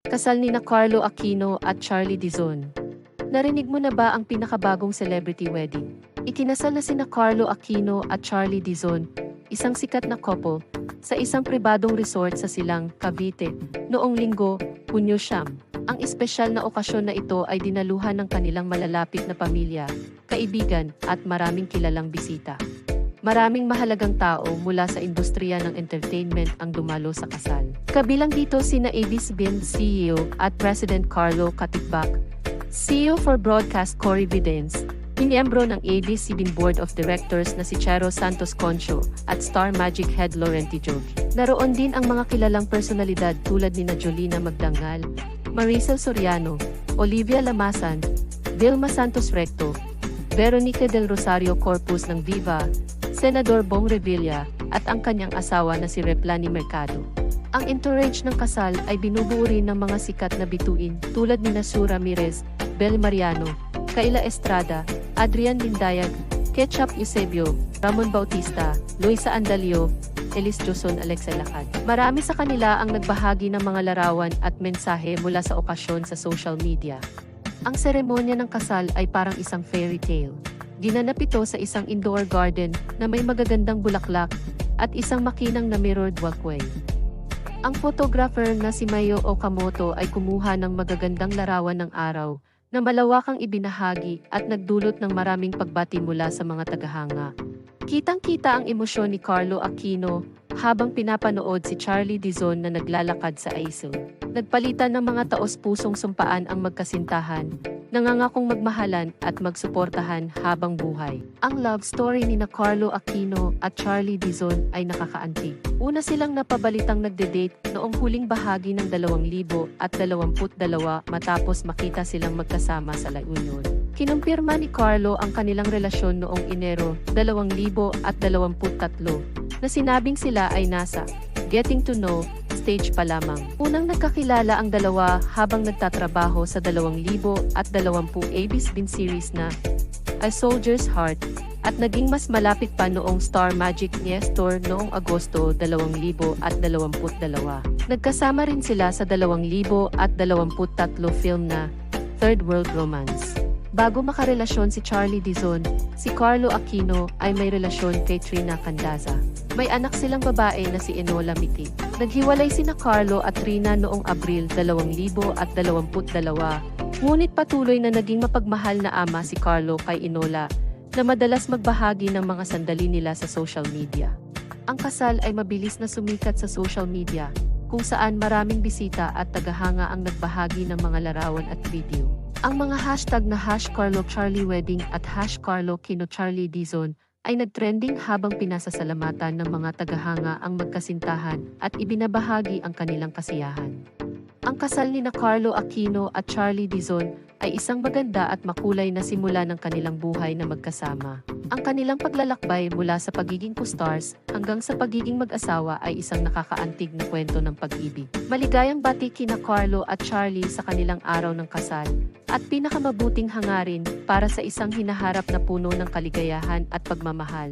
Kasal nina Carlo Aquino at Charlie Dizon. Narinig mo na ba ang pinakabagong celebrity wedding? Ikinasal na sina Carlo Aquino at Charlie Dizon, isang sikat na couple, sa isang pribadong resort sa Silang, Cavite, noong Linggo, Hunyo 9. Ang espesyal na okasyon na ito ay dinaluhan ng kanilang malalapit na pamilya, kaibigan at maraming kilalang bisita. Maraming mahalagang tao mula sa industriya ng entertainment ang dumalo sa kasal. Kabilang dito sina ABS-CBN CEO at President Carlo Catibak, CEO for Broadcast Cory Videns, miyembro ng ABS-CBN Board of Directors na si Chero Santos Concho at Star Magic Head Laurenti Jogi. Naroon din ang mga kilalang personalidad tulad nina Jolina Magdangal, Maricel Soriano, Olivia Lamasan, Vilma Santos Recto, Veronica del Rosario Corpus ng Viva, Senador Bong Revilla, at ang kanyang asawa na si Replani Mercado. Ang entourage ng kasal ay binubuo rin ng mga sikat na bituin tulad ni Sue Ramirez, Bel Mariano, Kayla Estrada, Adrian Lindayag, Ketchup Eusebio, Ramon Bautista, Luisa Andalio, Elis Joson Alexa Lakad. Marami sa kanila ang nagbahagi ng mga larawan at mensahe mula sa okasyon sa social media. Ang seremonya ng kasal ay parang isang fairy tale. Ginanap ito sa isang indoor garden na may magagandang bulaklak at isang makinang na mirrored walkway. Ang photographer na si Mayo Okamoto ay kumuha ng magagandang larawan ng araw na malawakang ibinahagi at nagdulot ng maraming pagbati mula sa mga tagahanga. Kitang-kita ang emosyon ni Carlo Aquino habang pinapanood si Charlie Dizon na naglalakad sa aisle. Nagpalitan ng mga taos-pusong sumpaan ang magkasintahan, nangangakong magmahalan at magsuportahan habang buhay. Ang love story ni Carlo Aquino at Charlie Dizon ay nakakaantig. Una silang napabalitang nagde-date noong huling bahagi ng 2022 matapos makita silang magkasama sa La Union. Kinumpirma ni Carlo ang kanilang relasyon noong Enero 2023 na sinabing sila ay nasa getting to know stage pa lamang. Unang nagkakilala ang dalawa habang nagtatrabaho sa 2020 ABS-CBN series na A Soldier's Heart at naging mas malapit pa noong Star Magic Nestor noong Agosto 2022. Nagkasama rin sila sa 2023 film na Third World Romance. Bago makarelasyon si Charlie Dizon, si Carlo Aquino ay may relasyon kay Trina Candaza. May anak silang babae na si Enola Miti. Naghiwalay sina Carlo at Trina noong Abril 2022, ngunit patuloy na naging mapagmahal na ama si Carlo kay Enola, na madalas magbahagi ng mga sandali nila sa social media. Ang kasal ay mabilis na sumikat sa social media, kung saan maraming bisita at tagahanga ang nagbahagi ng mga larawan at video. Ang mga hashtag na #CarloCharlieWedding at #CarloAquino-CharlieDizon ay nagtrending habang pinasasalamatan ng mga tagahanga ang magkasintahan at ibinabahagi ang kanilang kasiyahan. Ang kasal ni Carlo Aquino at Charlie Dizon ay isang maganda at makulay na simula ng kanilang buhay na magkasama. Ang kanilang paglalakbay mula sa pagiging co-stars hanggang sa pagiging mag-asawa ay isang nakakaantig na kwento ng pag-ibig. Maligayang bati kina Carlo at Charlie sa kanilang araw ng kasal at pinakamabuting hangarin para sa isang hinaharap na puno ng kaligayahan at pagmamahal.